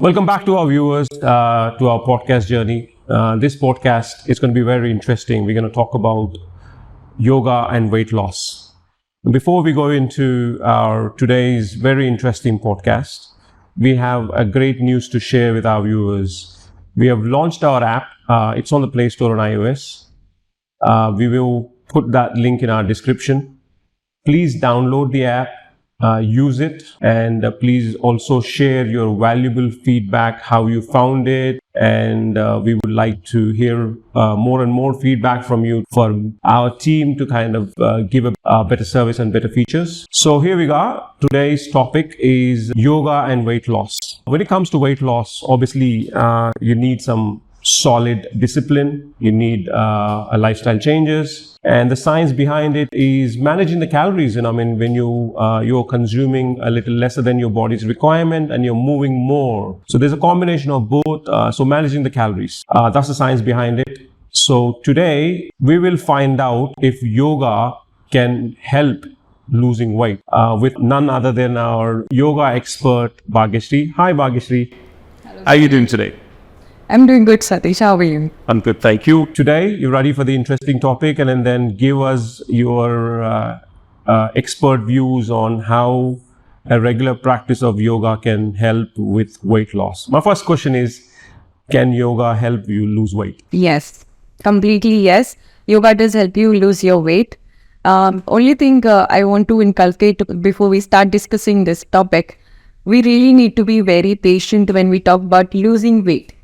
Welcome back to our viewers, to our podcast journey. This podcast is going to be very interesting. We're going to talk about yoga and weight loss. Before we go into our today's very interesting podcast, we have a great news to share with our viewers. We have launched our app. It's on the Play Store on iOS. We will put that link in our description. Please download the app. Use it, and please also share your valuable feedback, how you found it, and we would like to hear more and more feedback from you for our team to kind of give a better service and better features. So here we go. Today's topic is yoga and weight loss. When it comes to weight loss, obviously you need some solid discipline, you need a lifestyle changes, and the science behind it is managing the calories. And I mean, when you're consuming a little lesser than your body's requirement and you're moving more, so there's a combination of both. So managing the calories, that's the science behind it. So today we will find out if yoga can help losing weight with none other than our yoga expert Bhagyashree. Hi Bhagyashree. Hello. How are you doing today? I'm doing good, Satish. How are you? I'm good, thank you. Today, you're ready for the interesting topic, and then give us your expert views on how a regular practice of yoga can help with weight loss. My first question is, can yoga help you lose weight? Yes, completely yes. Yoga does help you lose your weight. Only thing I want to inculcate before we start discussing this topic, we really need to be very patient when we talk about losing weight.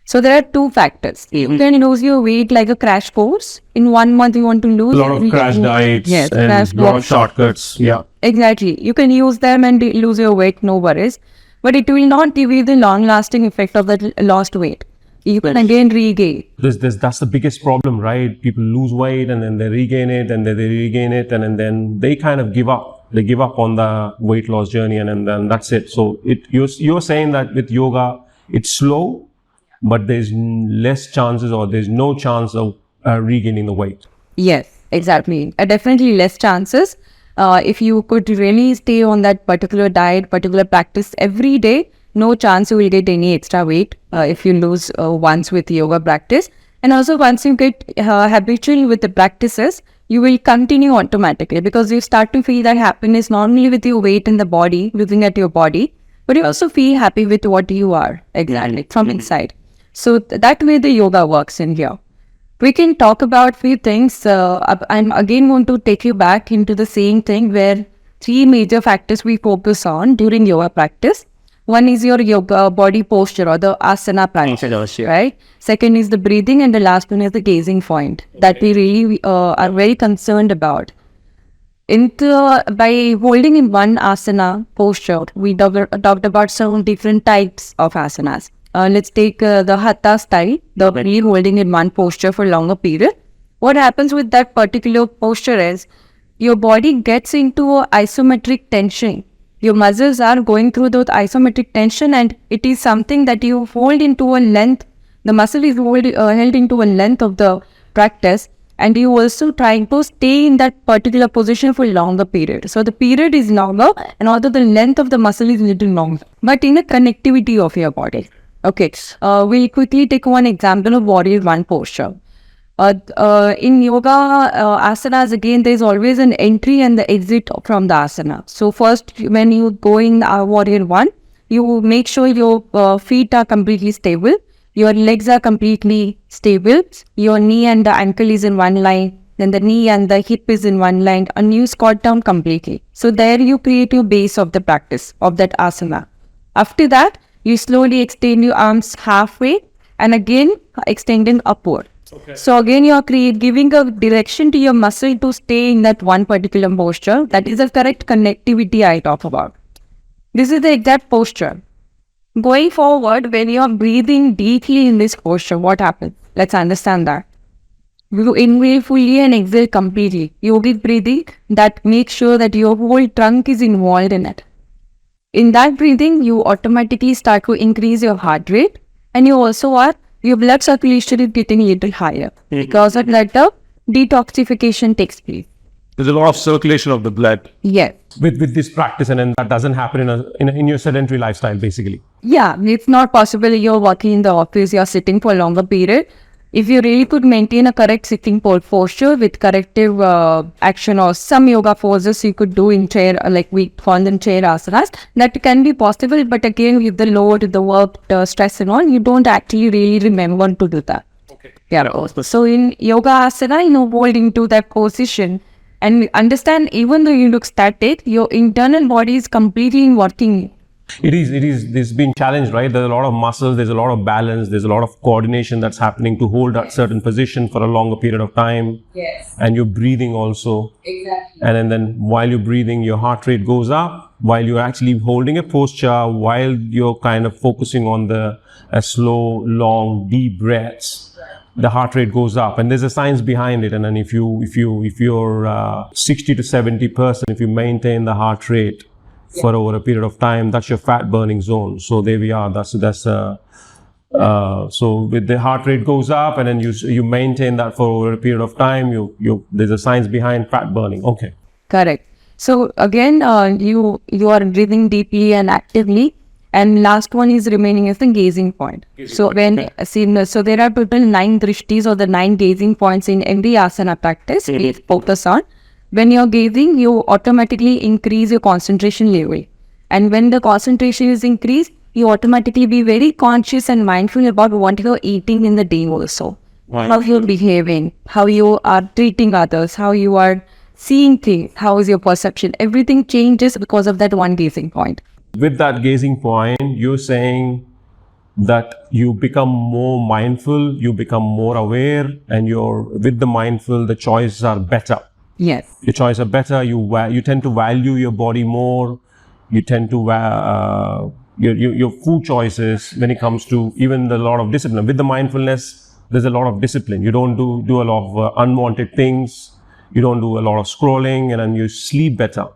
So there are two factors. You can lose your weight like a crash course. In 1 month, you want to lose. A lot of crash diets, yes, and a lot of shortcuts. Yeah. Exactly. You can use them and lose your weight, no worries. But it will not give you the long-lasting effect of that lost weight. You can again regain. That's the biggest problem, right? People lose weight and then they regain it, and then they regain it, and then they kind of give up. They give up on the weight loss journey, and then that's it. So you're saying that with yoga, it's slow, but there's less chances, or there's no chance of regaining the weight. Yes, exactly. Definitely less chances. If you could really stay on that particular diet, particular practice every day, no chance you will get any extra weight if you lose once with yoga practice. And also once you get habitual with the practices, you will continue automatically, because you start to feel that happiness not only with your weight in the body, looking at your body, but you also feel happy with what you are exactly from inside. So that way the yoga works in here. We can talk about few things. I'm again going to take you back into the same thing where 3 major factors we focus on during yoga practice. One is your yoga body posture, or the asana practice, right? Second is the breathing, and the last one is the gazing point that we really are very concerned about. By holding in one asana posture, we talked about some different types of asanas. Let's take the hatha style, the really holding in one posture for longer period. What happens with that particular posture is your body gets into a isometric tension. Your muscles are going through those isometric tension, and it is something that you hold into a length. The muscle is held into a length of the practice, and you also trying to stay in that particular position for longer period. So the period is longer, and although the length of the muscle is little longer, but in the connectivity of your body. Okay, we'll quickly take one example of warrior one posture. In yoga asanas, again, there's always an entry and the exit from the asana. So first, when you go in warrior one, you make sure your feet are completely stable, your legs are completely stable, your knee and the ankle is in one line, then the knee and the hip is in one line, and you squat down completely. So there you create your base of the practice of that asana. After that, you slowly extend your arms halfway and again extending upward. Okay. So again you are giving a direction to your muscle to stay in that one particular posture. That is the correct connectivity I talk about. This is the exact posture. Going forward, when you are breathing deeply in this posture, what happens? Let's understand that. You inhale fully and exhale completely. Yogic breathing that makes sure that your whole trunk is involved in it. In that breathing, you automatically start to increase your heart rate, and your blood circulation is getting a little higher. Because of that, the detoxification takes place. There's a lot of circulation of the blood. Yes. With this practice, and then that doesn't happen in your sedentary lifestyle, basically. Yeah, it's not possible you're working in the office, you're sitting for a longer period. If you really could maintain a correct sitting posture with corrective action or some yoga poses you could do in chair, like we call them chair asanas, that can be possible. But again, with the load, the work, the stress and all, you don't actually really remember to do that. Okay. Yeah. So in yoga asana, hold into that position and understand, even though you look static, your internal body is completely working. It is, this been challenged, right? There's a lot of muscles, there's a lot of balance, there's a lot of coordination that's happening to hold that certain position for a longer period of time. Yes. And you're breathing also. Exactly. And then while you're breathing, your heart rate goes up, while you're actually holding a posture, while you're kind of focusing on the slow, long, deep breaths. The heart rate goes up, and there's a science behind it. And then if you're 60 to 70%, if you maintain the heart rate for over a period of time, that's your fat burning zone. So there we are. So with the heart rate goes up, and then you maintain that for over a period of time. There's a science behind fat burning. Okay. Correct. So again, you are breathing deeply and actively. And last one is remaining as the gazing point. So there are total 9 drishtis or the 9 gazing points in every asana practice. We focus on. When you're gazing, you automatically increase your concentration level. And when the concentration is increased, you automatically be very conscious and mindful about what you're eating in the day also. Right. How you're behaving, how you are treating others, how you are seeing things, how is your perception. Everything changes because of that one gazing point. With that gazing point, you're saying that you become more mindful, you become more aware, and with the mindful, the choices are better. Yes. Your choices are better. You tend to value your body more. You tend to your food choices when it comes to even a lot of discipline. With the mindfulness, there's a lot of discipline. You don't do a lot of unwanted things. You don't do a lot of scrolling, and then you sleep better.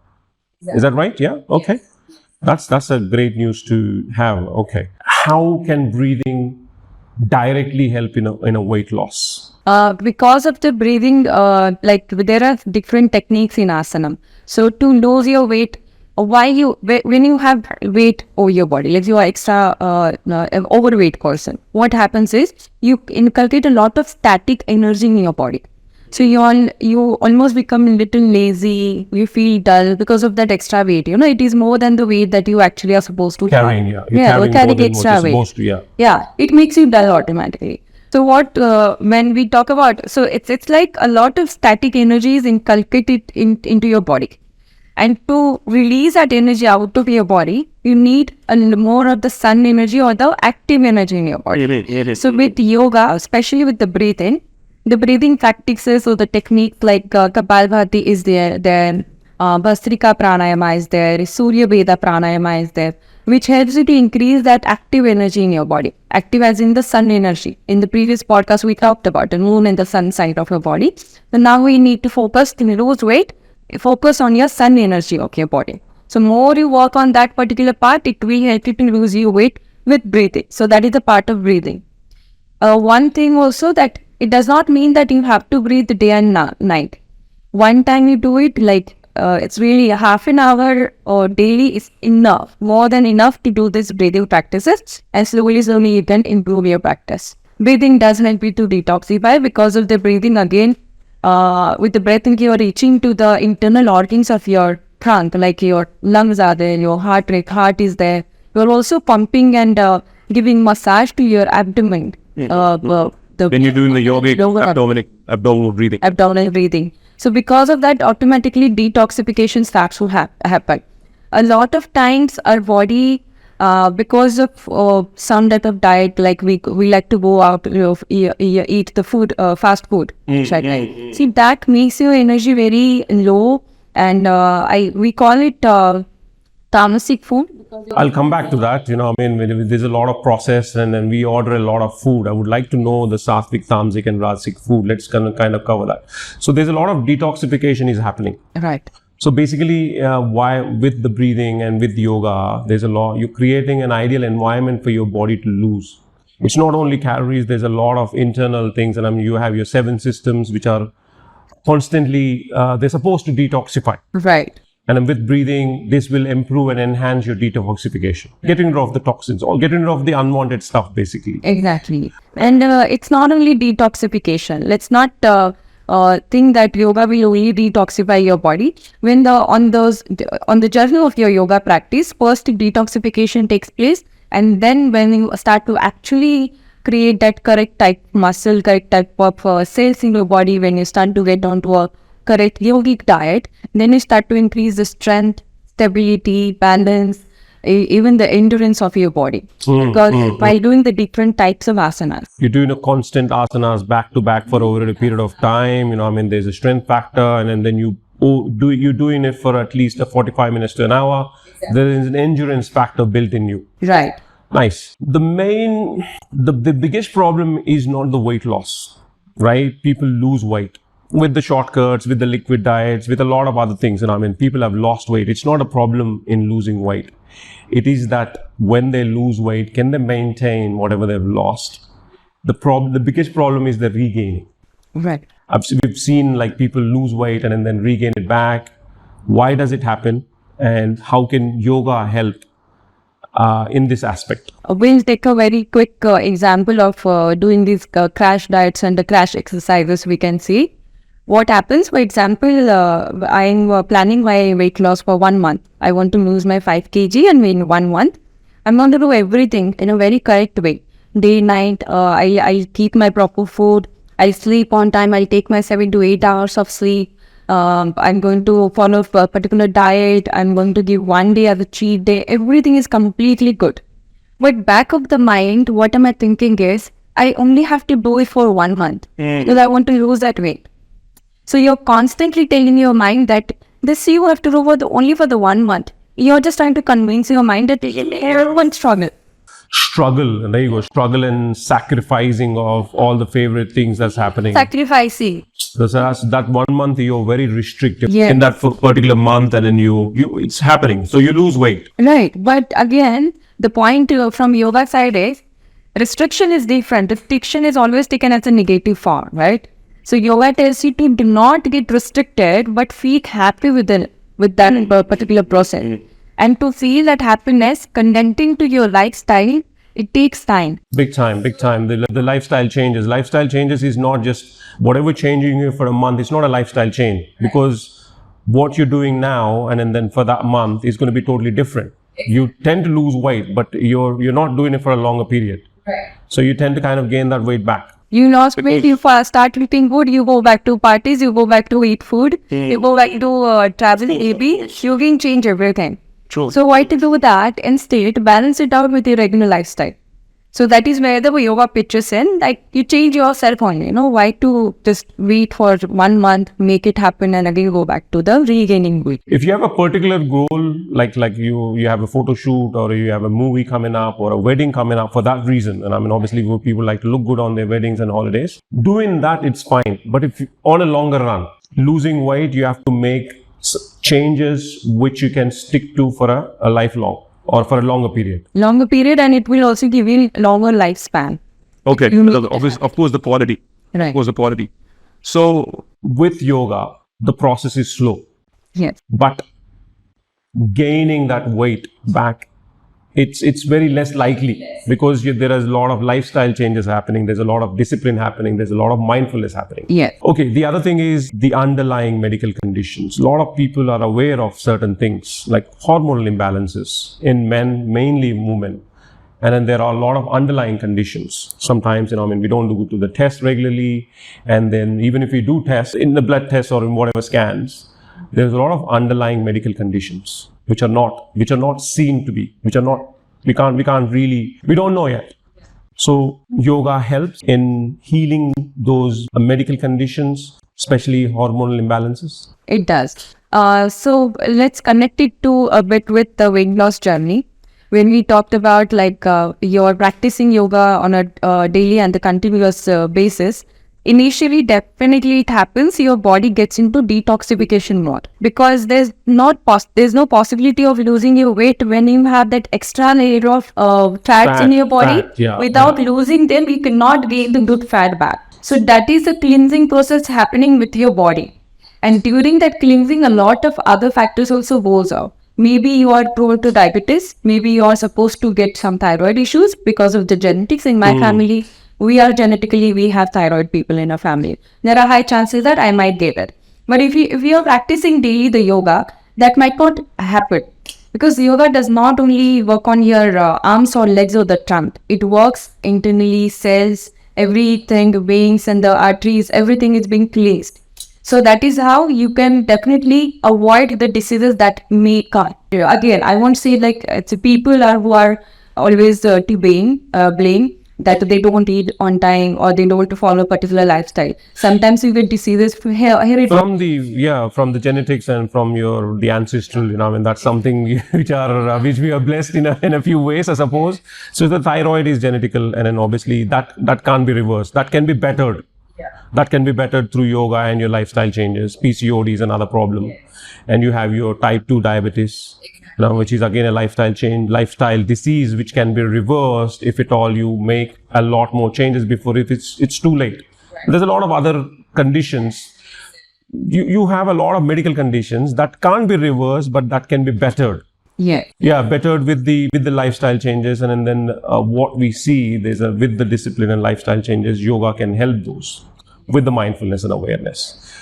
Is that right? Yeah. Okay. Yes. That's a great news to have. Okay. How can breathing directly help in a weight loss? Because of the breathing, there are different techniques in asana. So to lose your weight, when you have weight over your body, like you are extra overweight person, what happens is you inculcate a lot of static energy in your body. So you almost become a little lazy, you feel dull because of that extra weight. It is more than the weight that you actually are supposed to carrying. You're carrying carrying extra weight. Yeah, it makes you dull automatically. So when we talk about, so it's like a lot of static energy is inculcated into your body. And to release that energy out of your body, you need more of the sun energy or the active energy in your body. So with yoga, especially with the breathing practices or the technique like Kapalbhati is there, then Bhastrika Pranayama is there, Surya Veda Pranayama is there, which helps you to increase that active energy in your body. Active as in the sun energy. In the previous podcast, we talked about the moon and the sun side of your body. So now we need to focus to lose weight, focus on your sun energy of your body. So more you work on that particular part, it will help you to lose your weight with breathing. So that is the part of breathing. One thing also that it does not mean that you have to breathe day and night. One time you do it, it's really half an hour or daily is enough, more than enough to do this breathing practices, and slowly you can improve your practice. Breathing does help you to detoxify because of the breathing again. With the breathing, you are reaching to the internal organs of your trunk, like your lungs are there, your heart is there. You are also pumping and giving massage to your abdomen. When you're doing the yogic abdominal breathing. So because of that, automatically detoxification starts to happen. A lot of times our body, because of some type of diet, like we like to go out, eat the food, fast food. See, that makes your energy very low, and we call it tamasic food. I'll come back to that. There's a lot of process, and then we order a lot of food. I would like to know the sattvic, tamasic, and rajasic food. Let's kind of cover that. So there's a lot of detoxification is happening. Right. So basically, why with the breathing and with yoga, there's a lot. You're creating an ideal environment for your body to lose. It's not only calories. There's a lot of internal things, and you have your 7 systems which are constantly. They're supposed to detoxify. Right. And then with breathing, this will improve and enhance your detoxification, getting rid of the toxins or getting rid of the unwanted stuff, basically. Exactly. And it's not only detoxification. Let's not think that yoga will only detoxify your body. When on the journey of your yoga practice, first detoxification takes place, and then when you start to actually create that correct type muscle, correct type of cells in your body, when you start to get onto a correct yogic diet, then you start to increase the strength, stability, balance, even the endurance of your body. Because by doing the different types of asanas, You're doing a constant asanas back to back for over a period of time. There's a strength factor, and then you're doing it for at least 45 minutes to an hour. Exactly. There is an endurance factor built in you. Right. Nice. The biggest problem is not the weight loss, right? People lose weight with the shortcuts, with the liquid diets, with a lot of other things. People have lost weight. It's not a problem in losing weight. It is that when they lose weight, can they maintain whatever they've lost? The biggest problem is the regaining. Right. We've seen like people lose weight and then regain it back. Why does it happen? And how can yoga help in this aspect? We'll take a very quick example of doing these crash diets and the crash exercises. We can see what happens. For example, I'm planning my weight loss for 1 month. I want to lose my 5 kg and in 1 month. I'm going to do everything in a very correct way. Day, night, I keep my proper food. I sleep on time. I'll take my 7 to 8 hours of sleep. I'm going to follow a particular diet. I'm going to give 1 day as a cheat day. Everything is completely good. But back of the mind, what am I thinking is, I only have to do it for 1 month because I want to lose that weight. So you're constantly telling your mind that this you have to do only for the 1 month. You're just trying to convince your mind that everyone Struggle, and there you go. Struggle and sacrificing of all the favorite things that's happening. Sacrificing. So that 1 month you're very restricted Yeah. in that particular month, and then it's happening. So you lose weight. Right. But again, the point from yoga side is restriction is different. Restriction is always taken as a negative form, right? So yoga tells you to do not get restricted, but feel happy with that particular process. And to feel that happiness condensing to your lifestyle, it takes time. Big time. The lifestyle changes. Lifestyle changes is not just whatever changing you for a month. It's not a lifestyle change, because what you're doing now and then for that month is going to be totally different. You tend to lose weight, but you're not doing it for a longer period. Right. So you tend to kind of gain that weight back. You lost weight, you start eating good, you go back to parties, you go back to eat food, you go back to travel, maybe, you can change everything. True. So why to do that? Instead, balance it out with your regular lifestyle. So that is where the yoga pitches in, like you change yourself only, why to just wait for 1 month, make it happen and again go back to the regaining weight. If you have a particular goal, like you have a photo shoot or you have a movie coming up or a wedding coming up for that reason, and obviously people like to look good on their weddings and holidays, doing that, it's fine. But if on a longer run, losing weight, you have to make changes which you can stick to for a lifelong or for a longer period. Longer period, and it will also give you longer lifespan. Okay, of course the quality. Right. Of course the quality. So with yoga, the process is slow. Yes. But gaining that weight back, it's very less likely, because there is a lot of lifestyle changes happening. There's a lot of discipline happening. There's a lot of mindfulness happening. Yes. Okay, the other thing is the underlying medical conditions. A lot of people are aware of certain things like hormonal imbalances in men, mainly women. And then there are a lot of underlying conditions. Sometimes, we don't do to the test regularly. And then even if we do tests in the blood tests or in whatever scans, there's a lot of underlying medical conditions which are not seen to be, we don't know yet. So yoga helps in healing those medical conditions, especially hormonal imbalances. It does. So let's connect it to a bit with the weight loss journey. When we talked about you're practicing yoga on a daily and the continuous basis, initially definitely it happens, your body gets into detoxification mode, because there's no possibility of losing your weight when you have that extra layer of fats in your body. Without losing them, you cannot gain the good fat back. So that is a cleansing process happening with your body. And during that cleansing, a lot of other factors also goes out. Maybe you are prone to diabetes. Maybe you are supposed to get some thyroid issues because of the genetics. In my family, we have thyroid people in our family. There are high chances that I might get it. But if you are practicing daily the yoga, that might not happen. Because yoga does not only work on your arms or legs or the trunk. It works internally, cells, everything, veins and the arteries, everything is being cleansed. So that is how you can definitely avoid the diseases that may come. Again, I won't say like it's people who are always to blame that they don't eat on time or they don't follow a particular lifestyle. Sometimes you get diseases from from the genetics and from the ancestral, and that's something which we are blessed in a few ways, I suppose. So the thyroid is genetical, and then obviously that can't be reversed. That can be bettered. That can be bettered through yoga and your lifestyle changes. PCOD is another problem. And you have your type 2 diabetes, which is again a lifestyle disease, which can be reversed if at all you make a lot more changes before if it's too late. There's a lot of other conditions. You have a lot of medical conditions that can't be reversed, but that can be bettered. Bettered with the lifestyle changes, and then what we see with the discipline and lifestyle changes, yoga can help those with the mindfulness and awareness.